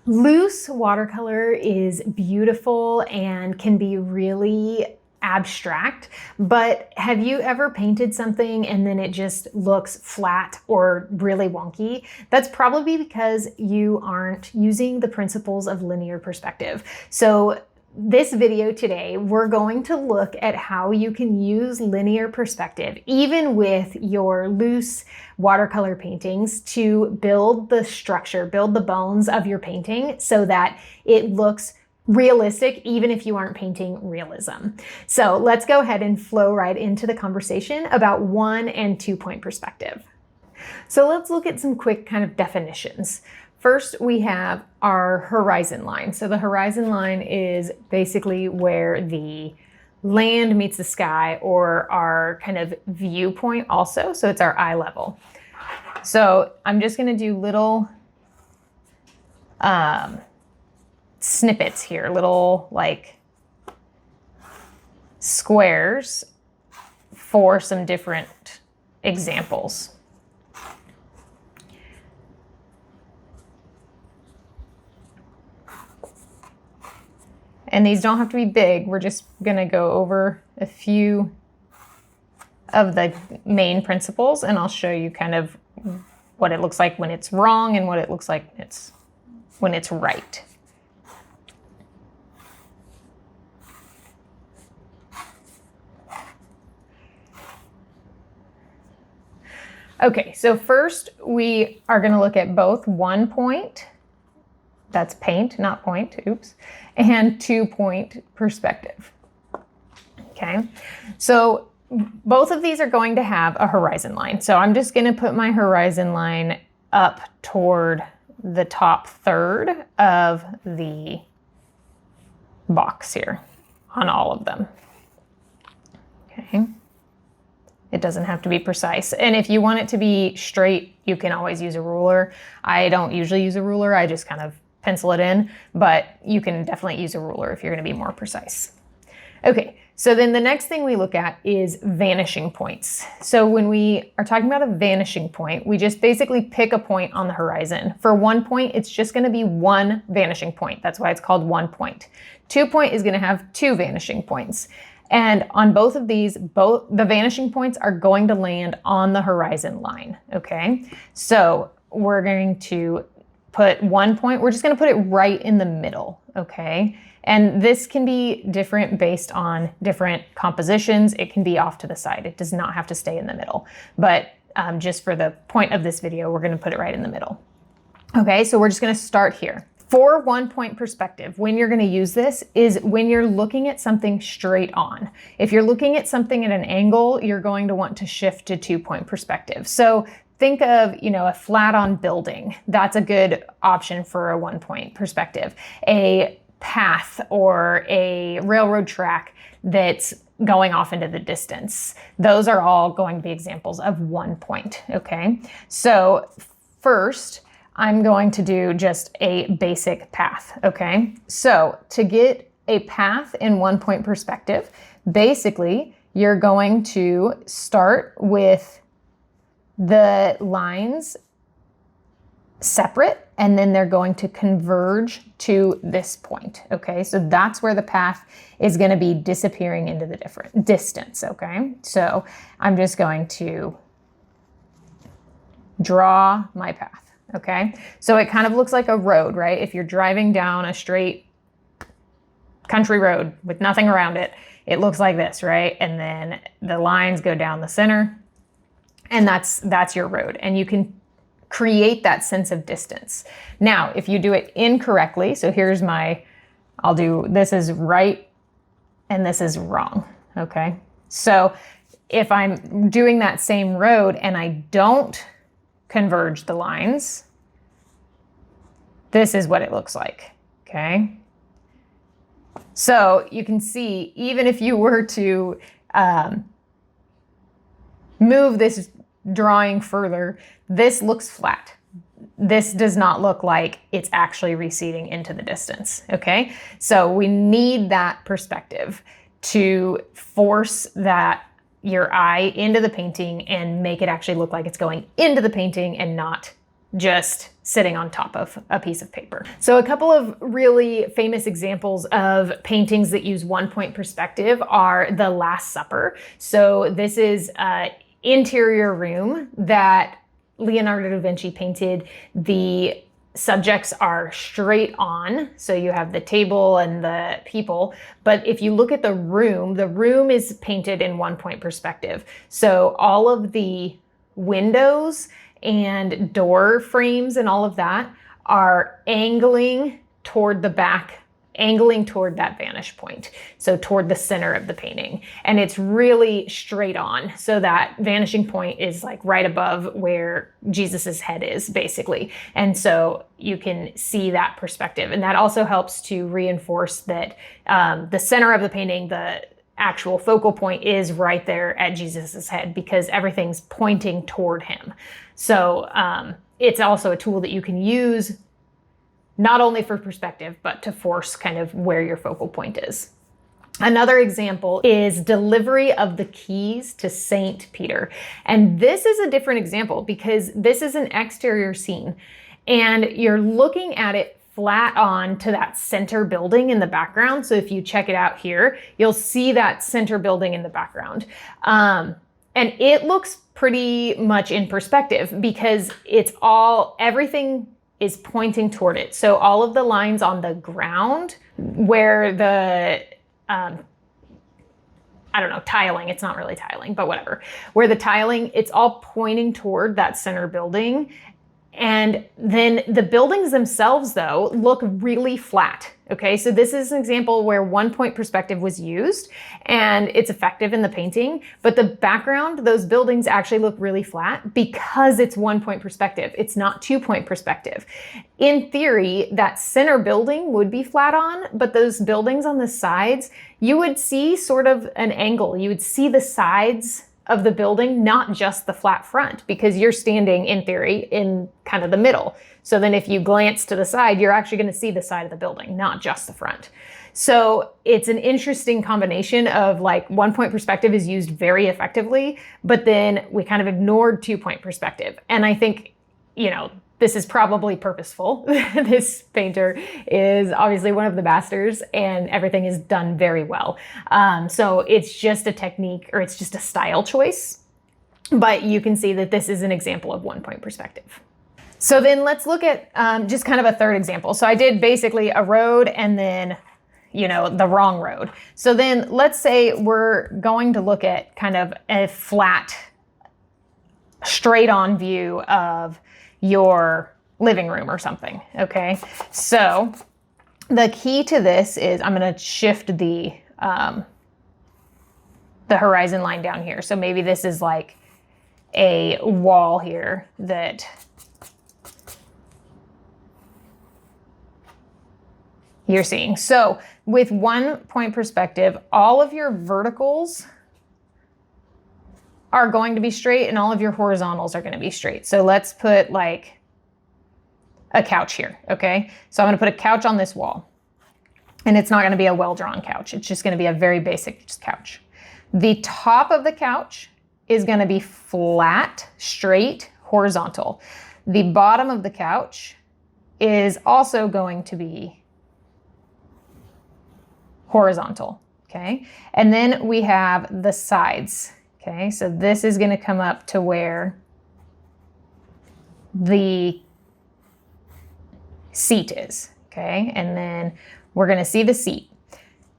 Loose watercolor is beautiful and can be really abstract, but have you ever painted something and then it just looks flat or really wonky? That's probably because you aren't using the principles of linear perspective. So this video today, we're going to look at how you can use linear perspective, even with your loose watercolor paintings, to build the structure, build the bones of your painting so that it looks realistic, even if you aren't painting realism. So let's go ahead and flow right into the conversation about 1 and 2 point perspective. So let's look at some quick kind of definitions. First, we have our horizon line. So the horizon line is basically where the land meets the sky, or our kind of viewpoint also. So it's our eye level. So I'm just going to do little snippets here, little like squares for some different examples. And these don't have to be big. We're just going to go over a few of the main principles, and I'll show you kind of what it looks like when it's wrong and what it looks like when it's right. Okay, so first we are going to look at both 1 point, that's paint, not point, oops, and 2 point perspective. Okay, so both of these are going to have a horizon line. So I'm just going to put my horizon line up toward the top third of the box here on all of them. Okay. It doesn't have to be precise. And if you want it to be straight, you can always use a ruler. I don't usually use a ruler. I just kind of pencil it in, but you can definitely use a ruler if you're going to be more precise. Okay, so then the next thing we look at is vanishing points. So when we are talking about a vanishing point, we just basically pick a point on the horizon. For 1 point, it's just going to be one vanishing point. That's why it's called 1 point. 2 point is going to have 2 vanishing points. And on both of these, both the vanishing points are going to land on the horizon line, okay? So we're going to put 1 point, we're just going to put it right in the middle, okay? And this can be different based on different compositions. It can be off to the side. It does not have to stay in the middle. But just for the point of this video, we're going to put it right in the middle. Okay, so we're just going to start here. For 1 point perspective, when you're going to use this is when you're looking at something straight on. If you're looking at something at an angle, you're going to want to shift to 2 point perspective. So think of, a flat on building. That's a good option for a 1 point perspective. A path or a railroad track that's going off into the distance. Those are all going to be examples of 1 point, okay? So first, I'm going to do just a basic path, okay? So to get a path in 1 point perspective, basically, you're going to start with the lines separate, and then they're going to converge to this point, okay? So that's where the path is going to be disappearing into the different distance, okay? So I'm just going to draw my path, okay? So it kind of looks like a road, right? If you're driving down a straight country road with nothing around it, it looks like this, right? And then the lines go down the center, and that's your road. And you can create that sense of distance. Now, if you do it incorrectly, so here's this is right and this is wrong, okay? So if I'm doing that same road and I don't converge the lines, this is what it looks like, okay? So you can see, even if you were to move this drawing further, this looks flat. This does not look like it's actually receding into the distance, okay? So we need that perspective to force your eye into the painting and make it actually look like it's going into the painting and not just sitting on top of a piece of paper. So a couple of really famous examples of paintings that use 1-point perspective are The Last Supper. So this is an interior room that Leonardo da Vinci painted. The subjects are straight on, so you have the table and the people, but if you look at the room is painted in 1-point perspective. So all of the windows and door frames and all of that are angling toward the back, angling toward that vantage point, so toward the center of the painting. And it's really straight on, so that vanishing point is like right above where Jesus's head is, basically. And so you can see that perspective. And that also helps to reinforce that the center of the painting, the actual focal point, is right there at Jesus's head, because everything's pointing toward him. So it's also a tool that you can use not only for perspective, but to force kind of where your focal point is. Another example is Delivery of the Keys to Saint Peter. And this is a different example because this is an exterior scene and you're looking at it flat on to that center building in the background. So if you check it out here, you'll see that center building in the background. And it looks pretty much in perspective because everything is pointing toward it. So all of the lines on the ground where the, tiling, it's not really tiling, but whatever, where the tiling, it's all pointing toward that center building. And then the buildings themselves, though, look really flat. Okay, so this is an example where 1-point perspective was used and it's effective in the painting, but the background, those buildings actually look really flat because it's 1-point perspective. It's not 2-point perspective. In theory, that center building would be flat on, but those buildings on the sides, you would see sort of an angle. You would see the sides of the building, not just the flat front, because you're standing, in theory, in kind of the middle. So then if you glance to the side, you're actually going to see the side of the building, not just the front. So it's an interesting combination of like 1-point perspective is used very effectively, but then we kind of ignored 2-point perspective. And I think, this is probably purposeful. This painter is obviously one of the masters and everything is done very well. So it's just a technique, or it's just a style choice, but you can see that this is an example of 1-point perspective. So then let's look at just kind of a third example. So I did basically a road and then, the wrong road. So then let's say we're going to look at kind of a flat, straight on view of your living room or something. Okay. So the key to this is I'm going to shift the horizon line down here. So maybe this is like a wall here that you're seeing. So with 1-point perspective, all of your verticals are going to be straight and all of your horizontals are going to be straight. So let's put like a couch here, okay? So I'm going to put a couch on this wall and it's not going to be a well-drawn couch. It's just going to be a very basic couch. The top of the couch is going to be flat, straight, horizontal. The bottom of the couch is also going to be horizontal, okay? And then we have the sides. Okay, so this is going to come up to where the seat is, okay? And then we're going to see the seat.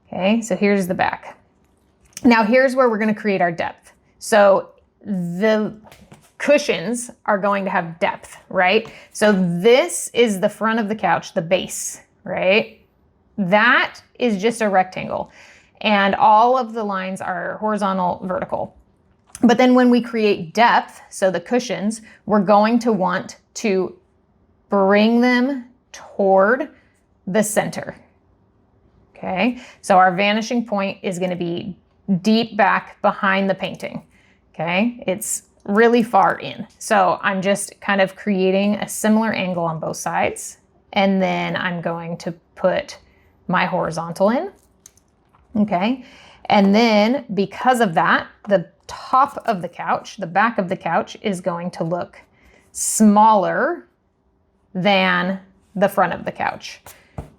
Okay, so here's the back. Now here's where we're going to create our depth. So the cushions are going to have depth, right? So this is the front of the couch, the base, right? That is just a rectangle. And all of the lines are horizontal, vertical. But then when we create depth, so the cushions, we're going to want to bring them toward the center. Okay, so our vanishing point is going to be deep back behind the painting. Okay, it's really far in. So I'm just kind of creating a similar angle on both sides. And then I'm going to put my horizontal in. Okay, and then because of that, the top of the couch, the back of the couch is going to look smaller than the front of the couch.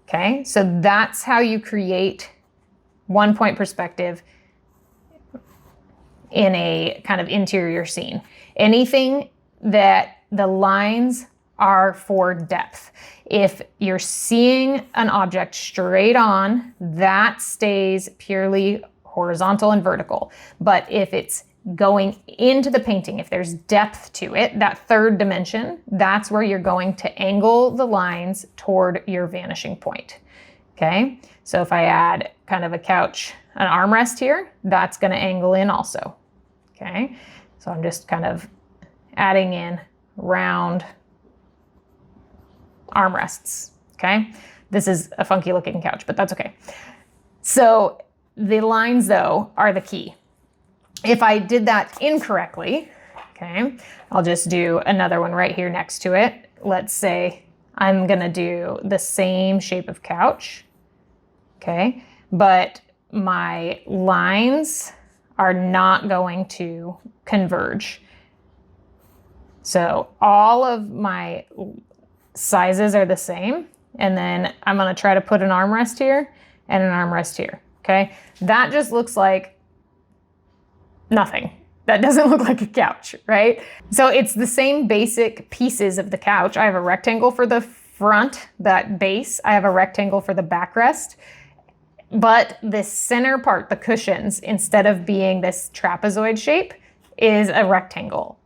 Okay, so that's how you create 1 point perspective in a kind of interior scene. Anything that the lines are for depth. If you're seeing an object straight on, that stays purely horizontal and vertical. But if it's going into the painting, if there's depth to it, that third dimension, that's where you're going to angle the lines toward your vanishing point. Okay, so if I add kind of a couch, an armrest here, that's going to angle in also. Okay, so I'm just kind of adding in round armrests. Okay, this is a funky looking couch, but that's okay. So the lines though are the key. If I did that incorrectly, okay, I'll just do another one right here next to it. Let's say I'm gonna do the same shape of couch, okay, but my lines are not going to converge. So all of my sizes are the same, and then I'm gonna try to put an armrest here and an armrest here, okay? That just looks like nothing. That doesn't look like a couch, right? So it's the same basic pieces of the couch. I have a rectangle for the front, that base. I have a rectangle for the backrest. But this center part, the cushions, instead of being this trapezoid shape, is a rectangle.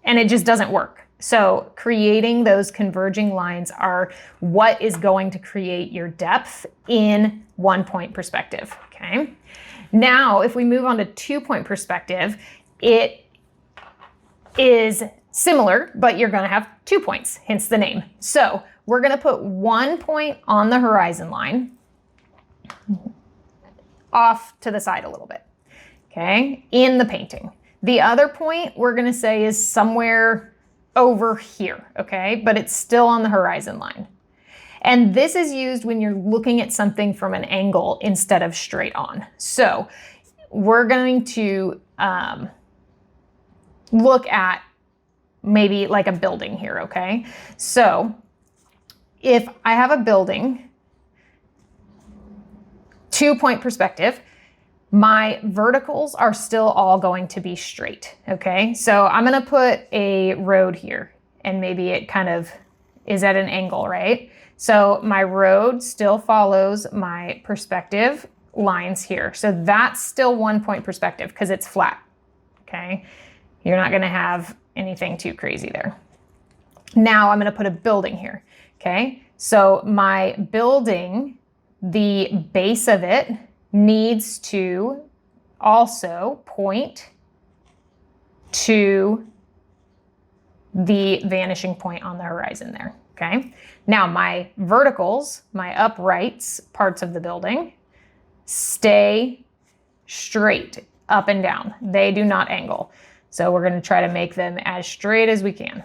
And it just doesn't work. So creating those converging lines are what is going to create your depth in 1 point perspective, okay? Now, if we move on to 2 point perspective, it is similar, but you're gonna have 2 points, hence the name. So we're gonna put 1 point on the horizon line, off to the side a little bit, okay, in the painting. The other point we're gonna say is somewhere over here, okay, but it's still on the horizon line. And this is used when you're looking at something from an angle instead of straight on. So we're going to look at maybe like a building here, okay? So if I have a building, 2 point perspective, my verticals are still all going to be straight, okay? So I'm gonna put a road here, and maybe it kind of is at an angle, right? So my road still follows my perspective lines here. So that's still 1 point perspective because it's flat, okay? You're not gonna have anything too crazy there. Now I'm gonna put a building here, okay? So my building, the base of it needs to also point to the vanishing point on the horizon there, okay? Now my verticals, my uprights parts of the building, stay straight up and down. They do not angle. So we're gonna try to make them as straight as we can,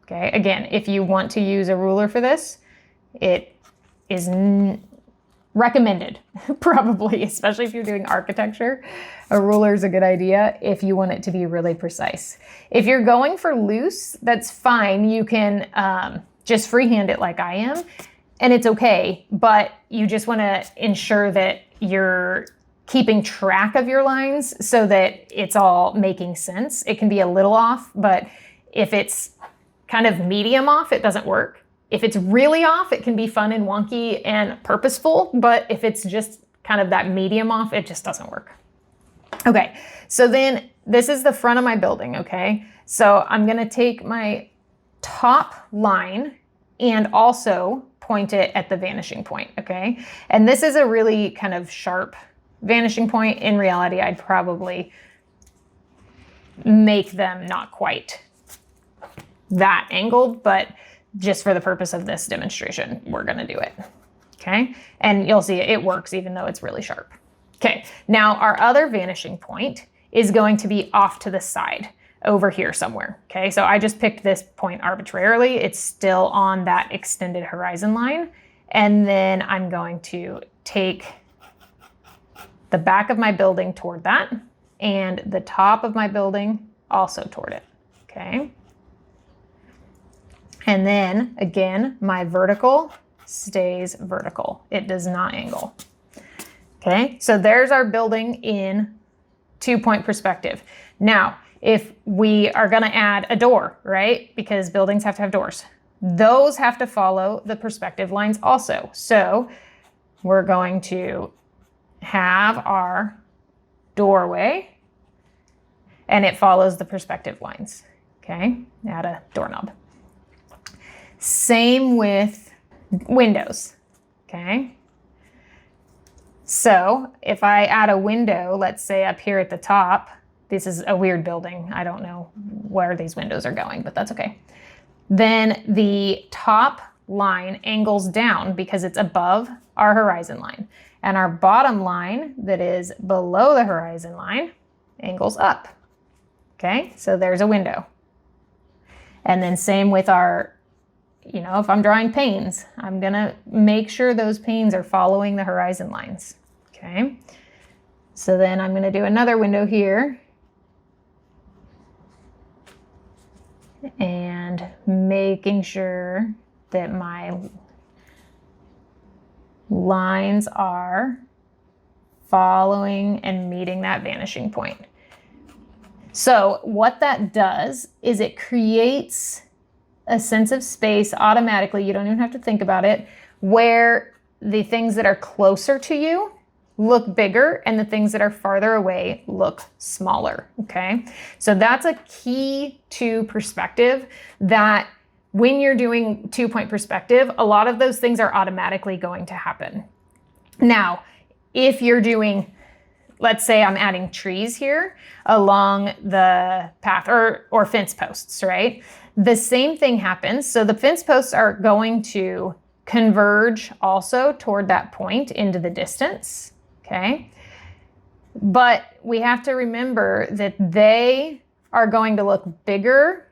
okay? Again, if you want to use a ruler for this, it is recommended, probably, especially if you're doing architecture. A ruler is a good idea if you want it to be really precise. If you're going for loose, that's fine. You can just freehand it like I am, and it's okay, but you just wanna ensure that you're keeping track of your lines so that it's all making sense. It can be a little off, but if it's kind of medium off, it doesn't work. If it's really off, it can be fun and wonky and purposeful, but if it's just kind of that medium off, it just doesn't work. Okay, so then this is the front of my building, okay? So I'm gonna take my top line and also point it at the vanishing point, okay? And this is a really kind of sharp vanishing point. In reality, I'd probably make them not quite that angled, but just for the purpose of this demonstration, we're gonna do it, okay? And you'll see it works even though it's really sharp. Okay, now our other vanishing point is going to be off to the side over here somewhere, okay? So I just picked this point arbitrarily. It's still on that extended horizon line. And then I'm going to take the back of my building toward that and the top of my building also toward it, okay? And then again, my vertical stays vertical. It does not angle. Okay, so there's our building in 2-point perspective. Now, if we are going to add a door, right? Because buildings have to have doors. Those have to follow the perspective lines also. So we're going to have our doorway and it follows the perspective lines. Okay, add a doorknob. Same with windows. Okay. So if I add a window, let's say up here at the top, this is a weird building. I don't know where these windows are going, but that's okay. Then the top line angles down because it's above our horizon line. And our bottom line that is below the horizon line angles up. Okay, so there's a window. And then same with our, if I'm drawing panes, I'm gonna make sure those panes are following the horizon lines. Okay, so then I'm gonna do another window here. And making sure that my lines are following and meeting that vanishing point. So what that does is it creates a sense of space automatically, you don't even have to think about it, where the things that are closer to you look bigger and the things that are farther away look smaller, okay? So that's a key to perspective, that when you're doing 2-point perspective, a lot of those things are automatically going to happen. Now, if you're doing, let's say I'm adding trees here along the path or fence posts, right? The same thing happens. So the fence posts are going to converge also toward that point into the distance. Okay, but we have to remember that they are going to look bigger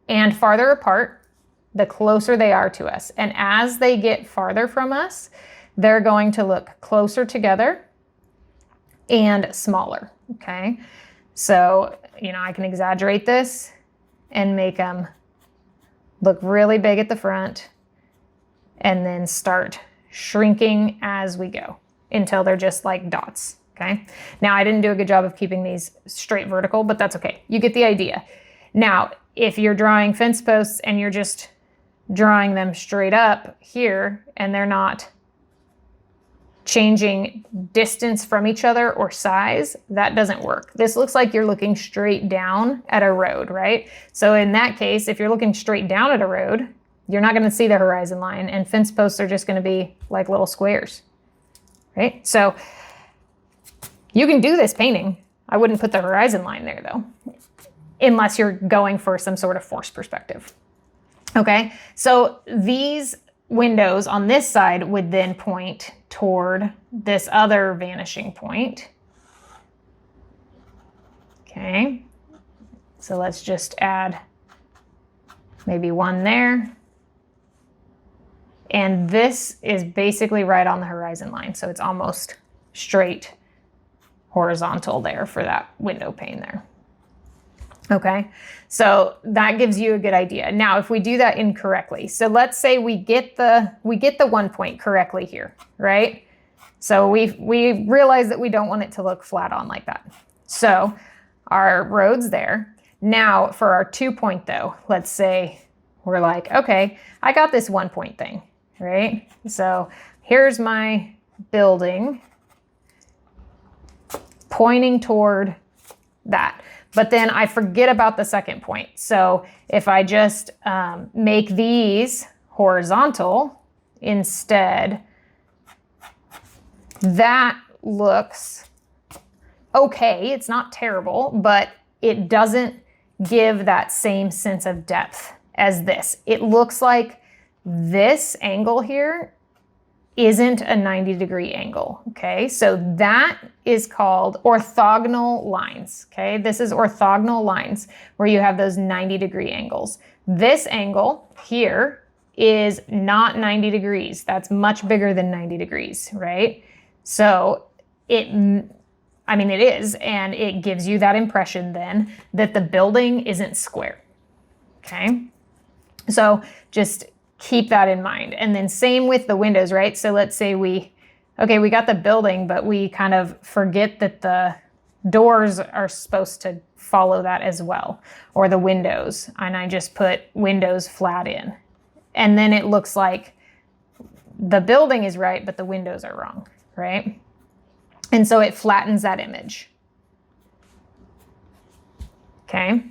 and farther apart the closer they are to us. And as they get farther from us, they're going to look closer together and smaller. Okay, so, I can exaggerate this and make them look really big at the front and then start shrinking as we go until they're just like dots, okay? Now, I didn't do a good job of keeping these straight vertical, but that's okay. You get the idea. Now, if you're drawing fence posts and you're just drawing them straight up here and they're not changing distance from each other or size, that doesn't work. This looks like you're looking straight down at a road, right? So in that case, if you're looking straight down at a road, you're not going to see the horizon line, and fence posts are just going to be like little squares. Right? So you can do this painting. I wouldn't put the horizon line there though, unless you're going for some sort of forced perspective. Okay, so these windows on this side would then point toward this other vanishing point. Okay, so let's just add maybe one there. And this is basically right on the horizon line. So it's almost straight horizontal there for that window pane there. Okay, so that gives you a good idea. Now, if we do that incorrectly, so let's say we get the 1 point correctly here, right? So we realize that we don't want it to look flat on like that. So our road's there. Now for our 2 point though, let's say we're like, okay, I got this 1 point thing. Right? So here's my building pointing toward that. But then I forget about the second point. So if I just make these horizontal instead, that looks okay. It's not terrible, but it doesn't give that same sense of depth as this. It looks like this angle here isn't a 90-degree angle, okay? So that is called orthogonal lines, okay? This is orthogonal lines where you have those 90-degree angles. This angle here is not 90 degrees. That's much bigger than 90 degrees, right? So it is, and it gives you that impression then that the building isn't square, okay? So just keep that in mind. And then same with the windows, right? So let's say we got the building, but we kind of forget that the doors are supposed to follow that as well, or the windows. And I just put windows flat in. And then it looks like the building is right, but the windows are wrong, right? And so it flattens that image. Okay,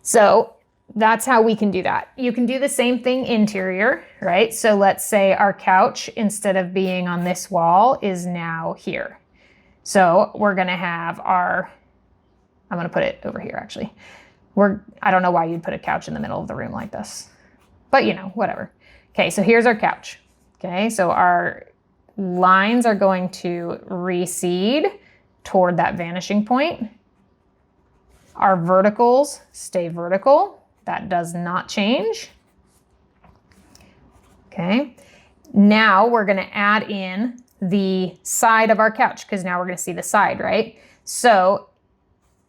so that's how we can do that. You can do the same thing interior, right? So let's say our couch, instead of being on this wall, is now here. So we're gonna have I'm gonna put it over here actually. I don't know why you'd put a couch in the middle of the room like this, but you know, whatever. Okay, so here's our couch. Okay, so our lines are going to recede toward that vanishing point. Our verticals stay vertical. That does not change. Okay, now we're gonna add in the side of our couch because now we're gonna see the side, right? So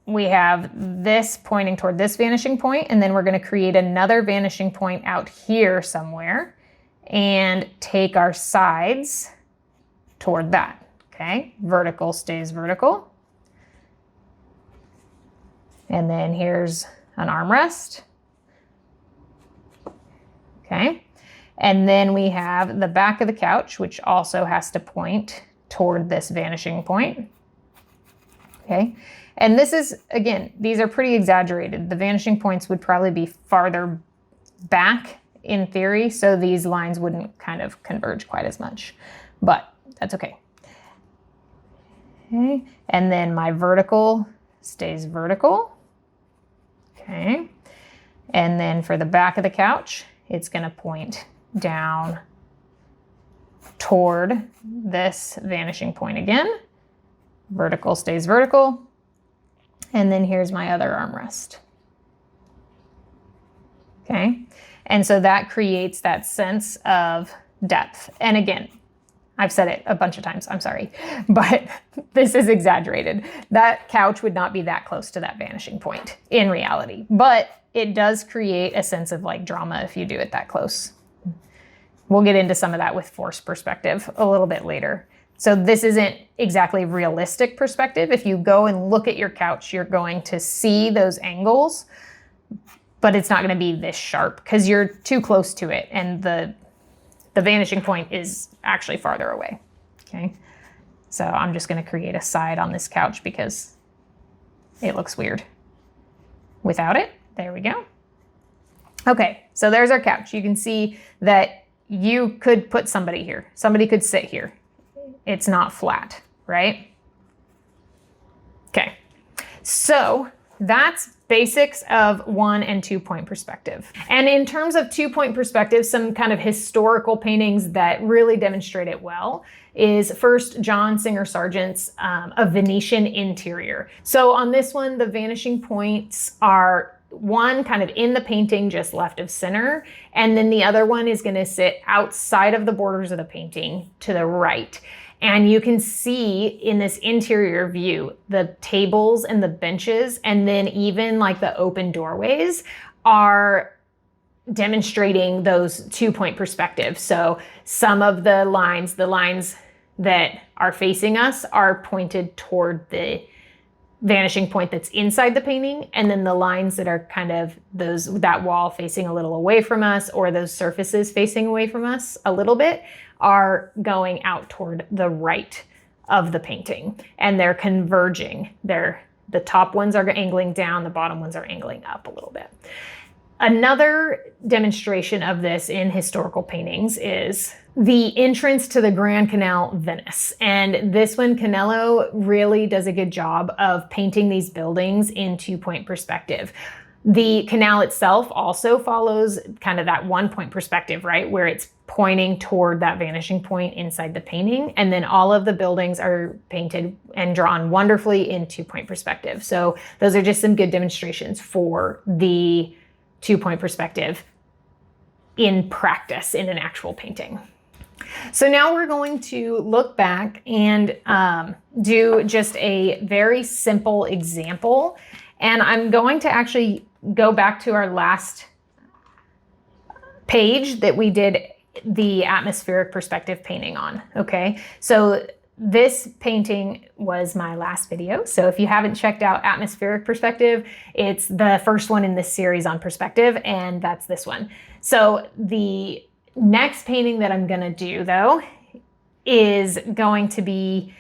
we have this pointing toward this vanishing point, and then we're gonna create another vanishing point out here somewhere and take our sides toward that, okay? Vertical stays vertical. And then here's an armrest. Okay, and then we have the back of the couch, which also has to point toward this vanishing point. Okay, and this is, again, these are pretty exaggerated. The vanishing points would probably be farther back in theory, so these lines wouldn't kind of converge quite as much, but that's okay. Okay, and then my vertical stays vertical. Okay, and then for the back of the couch, it's going to point down toward this vanishing point again. Vertical stays vertical. And then here's my other armrest. Okay, and so that creates that sense of depth. And again, I've said it a bunch of times, I'm sorry, but this is exaggerated. That couch would not be that close to that vanishing point in reality, but it does create a sense of like drama if you do it that close. We'll get into some of that with forced perspective a little bit later. So this isn't exactly realistic perspective. If you go and look at your couch, you're going to see those angles, but it's not going to be this sharp because you're too close to it, and the vanishing point is actually farther away. Okay, so I'm just going to create a side on this couch because it looks weird without it. There we go. Okay, so there's our couch. You can see that you could put somebody here. Somebody could sit here. It's not flat, right? Okay, so that's basics of 1 and 2 point perspective. And in terms of 2 point perspective, some kind of historical paintings that really demonstrate it well is first John Singer Sargent's A Venetian Interior. So on this one, the vanishing points are one kind of in the painting just left of center, and then the other one is going to sit outside of the borders of the painting to the right. And you can see in this interior view, the tables and the benches, and then even like the open doorways are demonstrating those 2 point perspective. So some of the lines that are facing us are pointed toward the vanishing point that's inside the painting, and then the lines that are kind of that wall facing a little away from us, or those surfaces facing away from us a little bit, are going out toward the right of the painting, and they're converging. The top ones are angling down, the bottom ones are angling up a little bit. Another demonstration of this in historical paintings is the entrance to the Grand Canal, Venice. And this one, Canello really does a good job of painting these buildings in 2 point perspective. The canal itself also follows kind of that 1 point perspective, right? Where it's pointing toward that vanishing point inside the painting. And then all of the buildings are painted and drawn wonderfully in 2 point perspective. So those are just some good demonstrations for the 2 point perspective in practice in an actual painting. So now we're going to look back and do just a very simple example. And I'm going to actually go back to our last page that we did the atmospheric perspective painting on, okay? So this painting was my last video. So if you haven't checked out atmospheric perspective, it's the first one in this series on perspective, and that's this one. So the next painting that I'm gonna do though is going to be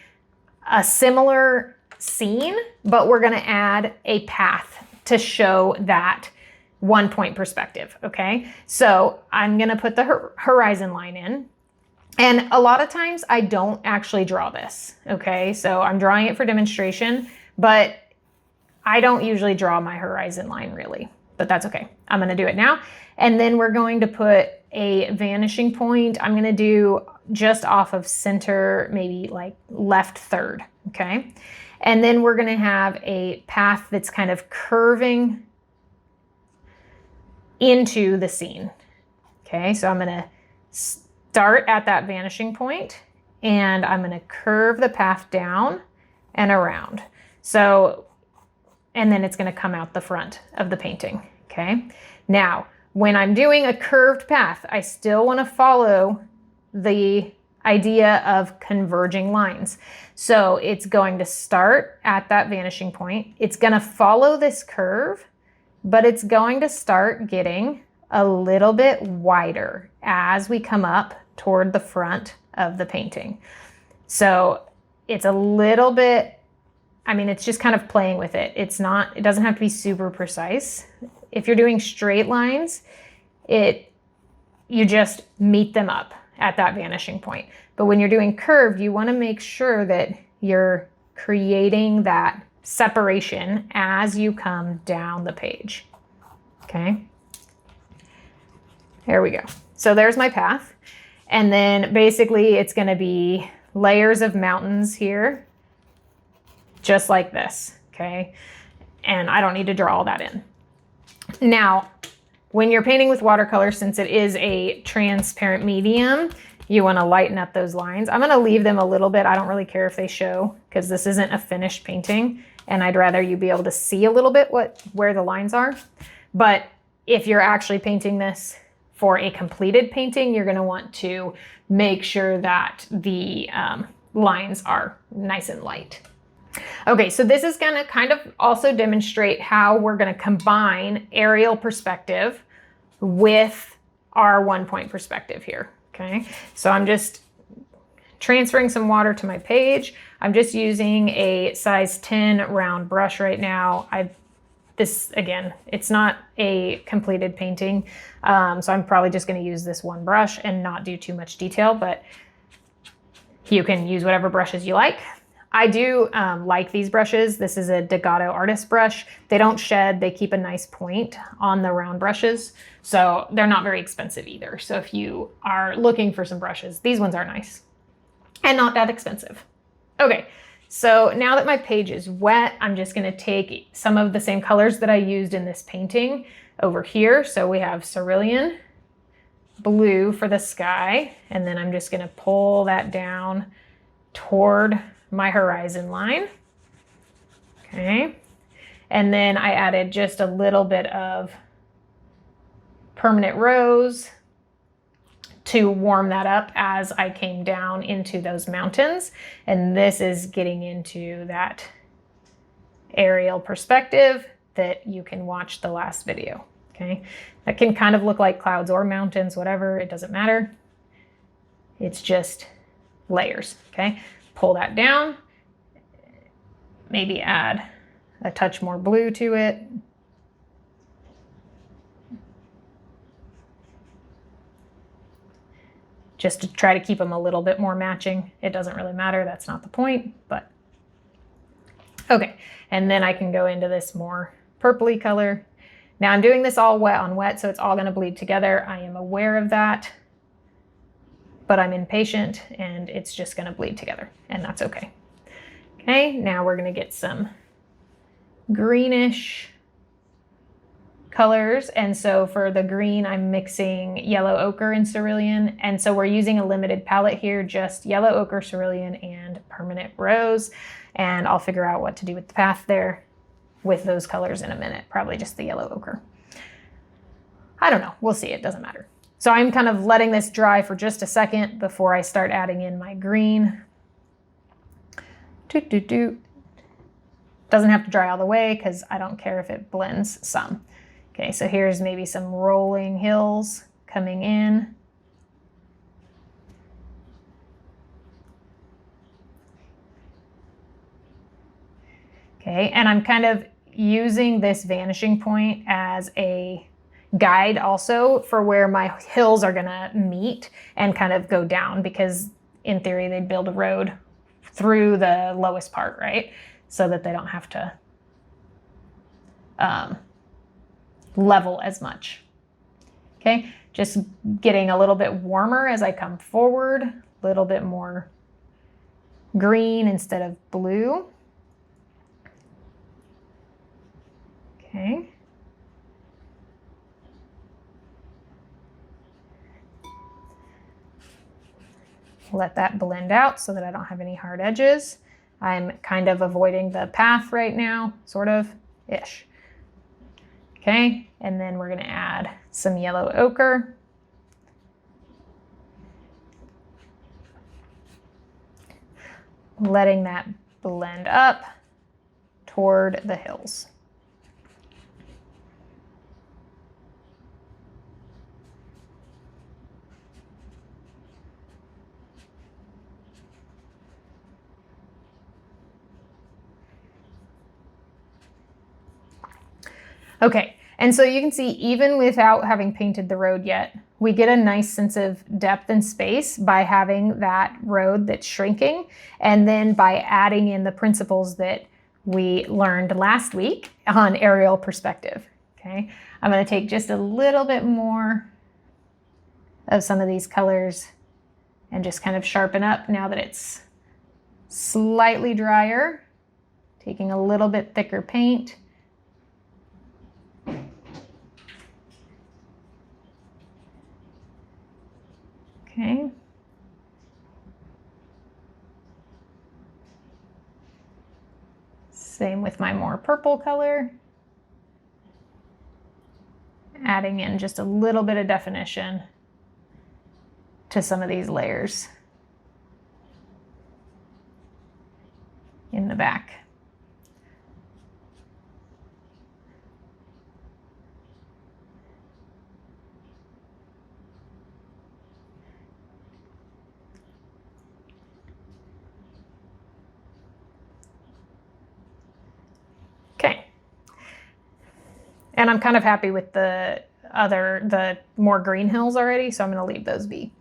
a similar scene, but we're gonna add a path to show that 1 point perspective, okay? So I'm gonna put the horizon line in, and a lot of times I don't actually draw this, okay? So I'm drawing it for demonstration, but I don't usually draw my horizon line really, but that's okay. I'm gonna do it now. And then we're going to put a vanishing point. I'm gonna do just off of center, maybe like left third, okay? And then we're gonna have a path that's kind of curving into the scene. Okay, so I'm gonna start at that vanishing point and I'm gonna curve the path down and around. So, and then it's gonna come out the front of the painting, okay? Now, when I'm doing a curved path, I still wanna follow the idea of converging lines. So it's going to start at that vanishing point. It's gonna follow this curve, but it's going to start getting a little bit wider as we come up toward the front of the painting. So it's a little bit, I mean, it's just kind of playing with it. It doesn't have to be super precise. If you're doing straight lines, you just meet them up at that vanishing point. But when you're doing curved, you want to make sure that you're creating that separation as you come down the page. Okay, there we go. So there's my path. And then basically it's going to be layers of mountains here, just like this. Okay, and I don't need to draw all that in. Now, when you're painting with watercolor, since it is a transparent medium, you want to lighten up those lines. I'm going to leave them a little bit. I don't really care if they show because this isn't a finished painting and I'd rather you be able to see a little bit where the lines are. But if you're actually painting this for a completed painting, you're going to want to make sure that the lines are nice and light. Okay, so this is going to kind of also demonstrate how we're going to combine aerial perspective with our 1 point perspective here. Okay, so I'm just transferring some water to my page. I'm just using a size 10 round brush right now. This, again, it's not a completed painting, so I'm probably just going to use this one brush and not do too much detail, but you can use whatever brushes you like. I do like these brushes. This is a Degato artist brush. They don't shed, they keep a nice point on the round brushes, so they're not very expensive either. So if you are looking for some brushes, these ones are nice and not that expensive. Okay, so now that my page is wet, I'm just gonna take some of the same colors that I used in this painting over here. So we have cerulean blue for the sky, and then I'm just gonna pull that down toward my horizon line. Okay, and then I added just a little bit of permanent rose to warm that up as I came down into those mountains. And this is getting into that aerial perspective that you can watch the last video. Okay, that can kind of look like clouds or mountains, whatever, it doesn't matter. It's just layers. Okay, pull that down, maybe add a touch more blue to it. Just to try to keep them a little bit more matching. It doesn't really matter, that's not the point, but okay. And then I can go into this more purpley color. Now I'm doing this all wet on wet, so it's all gonna bleed together. I am aware of that, but I'm impatient and it's just gonna bleed together, and that's okay. Okay, now we're gonna get some greenish colors. And so for the green, I'm mixing yellow ochre and cerulean. And so we're using a limited palette here, just yellow ochre, cerulean, and permanent rose. And I'll figure out what to do with the path there with those colors in a minute, probably just the yellow ochre. I don't know, we'll see, it doesn't matter. So I'm kind of letting this dry for just a second before I start adding in my green. Doesn't have to dry all the way because I don't care if it blends some. Okay, so here's maybe some rolling hills coming in. Okay, and I'm kind of using this vanishing point as a guide also for where my hills are gonna meet and kind of go down, because in theory they'd build a road through the lowest part, right? So that they don't have to level as much. Okay, just getting a little bit warmer as I come forward, a little bit more green instead of blue. Okay. Let that blend out so that I don't have any hard edges. I'm kind of avoiding the path right now, sort of-ish. Okay, and then we're gonna add some yellow ochre. Letting that blend up toward the hills. Okay, and so you can see even without having painted the road yet, we get a nice sense of depth and space by having that road that's shrinking, and then by adding in the principles that we learned last week on aerial perspective. Okay, I'm going to take just a little bit more of some of these colors and just kind of sharpen up now that it's slightly drier, taking a little bit thicker paint. Okay. Same with my more purple color. Adding in just a little bit of definition to some of these layers in the back. Okay. And I'm kind of happy with the more green hills already, so I'm going to leave those be.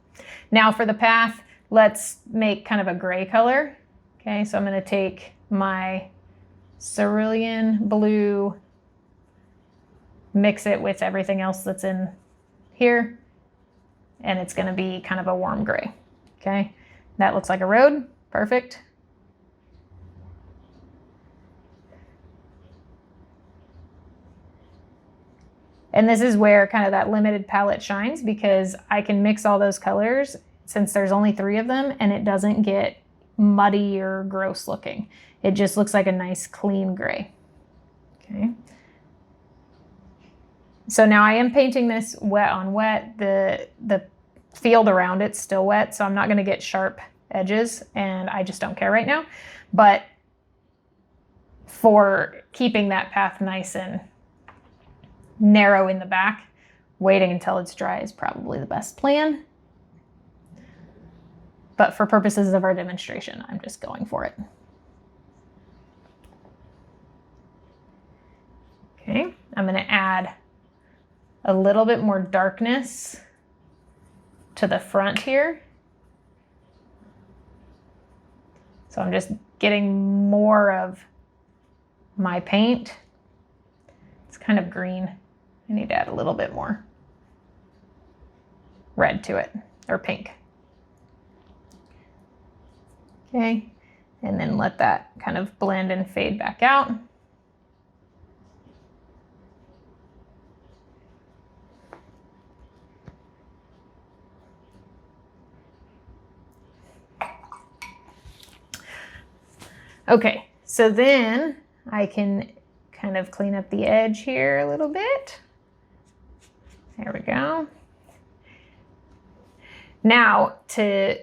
Now for the path, let's make kind of a gray color. Okay, so I'm going to take my cerulean blue, mix it with everything else that's in here, and it's going to be kind of a warm gray. Okay, that looks like a road. Perfect. And this is where kind of that limited palette shines, because I can mix all those colors since there's only 3 of them, and it doesn't get muddy or gross looking. It just looks like a nice clean gray. Okay. So now I am painting this wet on wet. The field around it's still wet, so I'm not going to get sharp edges, and I just don't care right now. But for keeping that path nice and narrow in the back, waiting until it's dry is probably the best plan. But for purposes of our demonstration, I'm just going for it. Okay, I'm going to add a little bit more darkness to the front here. So I'm just getting more of my paint. It's kind of green. I need to add a little bit more red to it, or pink. Okay, and then let that kind of blend and fade back out. Okay, so then I can kind of clean up the edge here a little bit. There we go. Now to,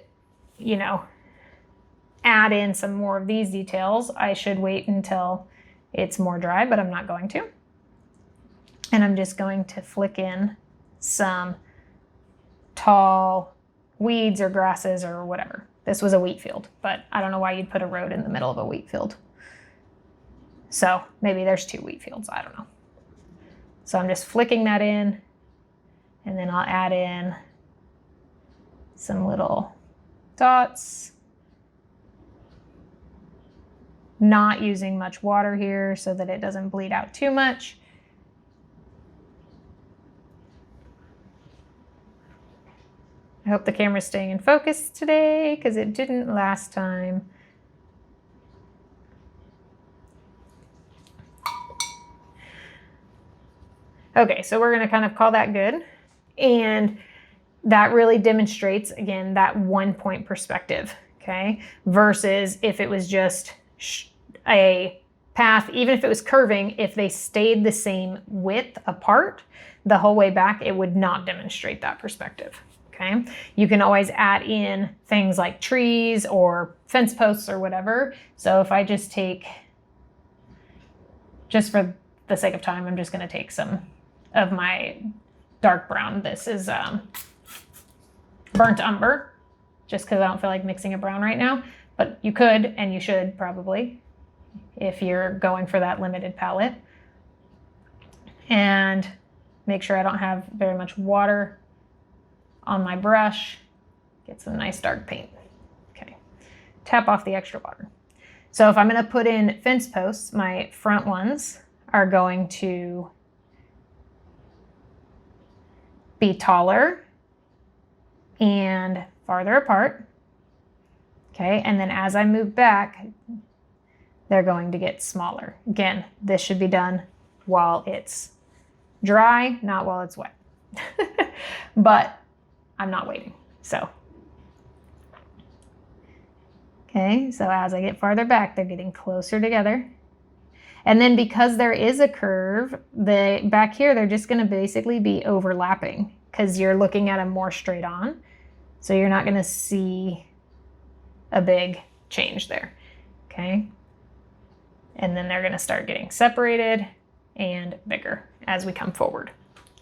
add in some more of these details, I should wait until it's more dry, but I'm not going to. And I'm just going to flick in some tall weeds or grasses or whatever. This was a wheat field, but I don't know why you'd put a road in the middle of a wheat field. So maybe there's 2 wheat fields, I don't know. So I'm just flicking that in, and then I'll add in some little dots. Not using much water here so that it doesn't bleed out too much. I hope the camera's staying in focus today because it didn't last time. Okay, so we're gonna kind of call that good. And that really demonstrates, again, that 1-point perspective, okay? Versus if it was just a path, even if it was curving, if they stayed the same width apart the whole way back, it would not demonstrate that perspective. Okay, you can always add in things like trees or fence posts or whatever. So if I just take, just for the sake of time, I'm just going to take some of my dark brown. This is burnt umber, just because I don't feel like mixing a brown right now. But you could, and you should probably, if you're going for that limited palette. And make sure I don't have very much water on my brush. Get some nice dark paint. Okay, tap off the extra water. So if I'm going to put in fence posts, my front ones are going to be taller and farther apart. Okay, and then as I move back, they're going to get smaller. Again, this should be done while it's dry, not while it's wet. But I'm not waiting, so. Okay, so as I get farther back, they're getting closer together. And then because there is a curve, back here, they're just gonna basically be overlapping because you're looking at them more straight on. So you're not gonna see a big change there, okay? And then they're gonna start getting separated and bigger as we come forward,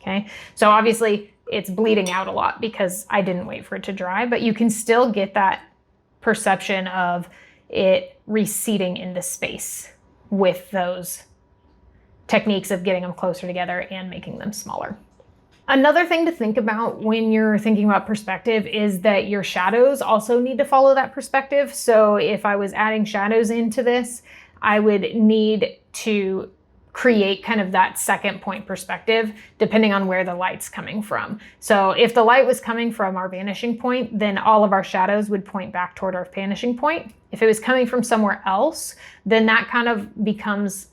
okay? So obviously it's bleeding out a lot because I didn't wait for it to dry, but you can still get that perception of it receding into space with those techniques of getting them closer together and making them smaller. Another thing to think about when you're thinking about perspective is that your shadows also need to follow that perspective. So if I was adding shadows into this, I would need to create kind of that 2-point perspective depending on where the light's coming from. So if the light was coming from our vanishing point, then all of our shadows would point back toward our vanishing point. If it was coming from somewhere else, then that kind of becomes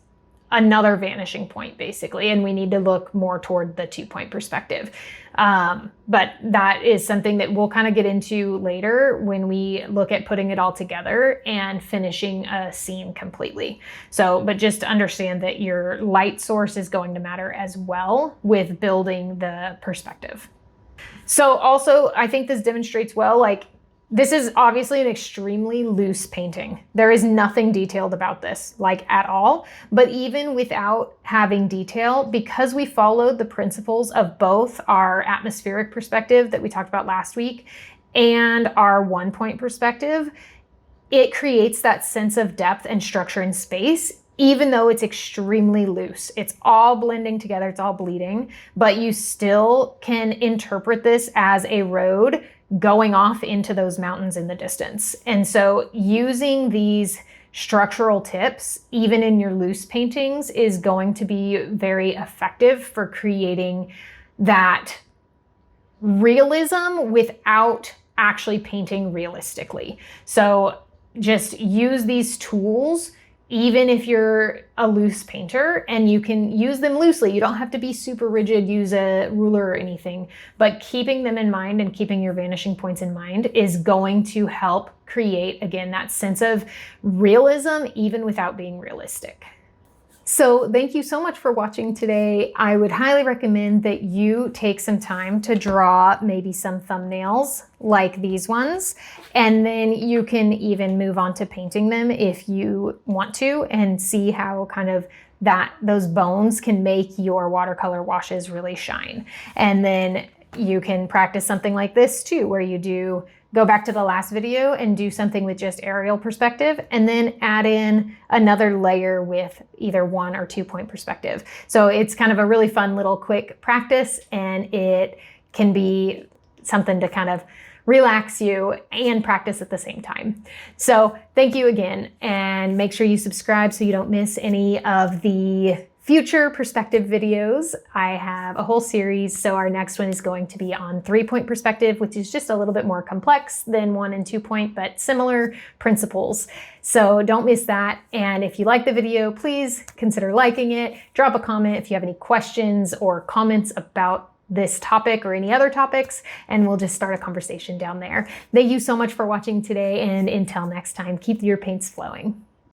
another vanishing point basically, and we need to look more toward the 2-point perspective. But that is something that we'll kind of get into later when we look at putting it all together and finishing a scene completely. So, but just understand that your light source is going to matter as well with building the perspective. So also, I think this demonstrates well, like, this is obviously an extremely loose painting. There is nothing detailed about this, like at all. But even without having detail, because we followed the principles of both our atmospheric perspective that we talked about last week and our 1-point perspective, it creates that sense of depth and structure in space, even though it's extremely loose. It's all blending together, it's all bleeding, but you still can interpret this as a road going off into those mountains in the distance. And so using these structural tips, even in your loose paintings, is going to be very effective for creating that realism without actually painting realistically. So just use these tools even if you're a loose painter, and you can use them loosely. You don't have to be super rigid, use a ruler or anything, but keeping them in mind and keeping your vanishing points in mind is going to help create, again, that sense of realism, even without being realistic. So thank you so much for watching today. I would highly recommend that you take some time to draw maybe some thumbnails like these ones, and then you can even move on to painting them if you want to, and see how kind of those bones can make your watercolor washes really shine. And then you can practice something like this too, where you go back to the last video and do something with just aerial perspective, and then add in another layer with either 1 or 2 point perspective. So it's kind of a really fun little quick practice, and it can be something to kind of relax you and practice at the same time. So thank you again, and make sure you subscribe so you don't miss any of the future perspective videos. I have a whole series, so our next one is going to be on 3 point perspective, which is just a little bit more complex than 1 and 2 point, but similar principles. So don't miss that. And if you like the video, please consider liking it. Drop a comment if you have any questions or comments about this topic or any other topics, and we'll just start a conversation down there. Thank you so much for watching today, and until next time, keep your paints flowing.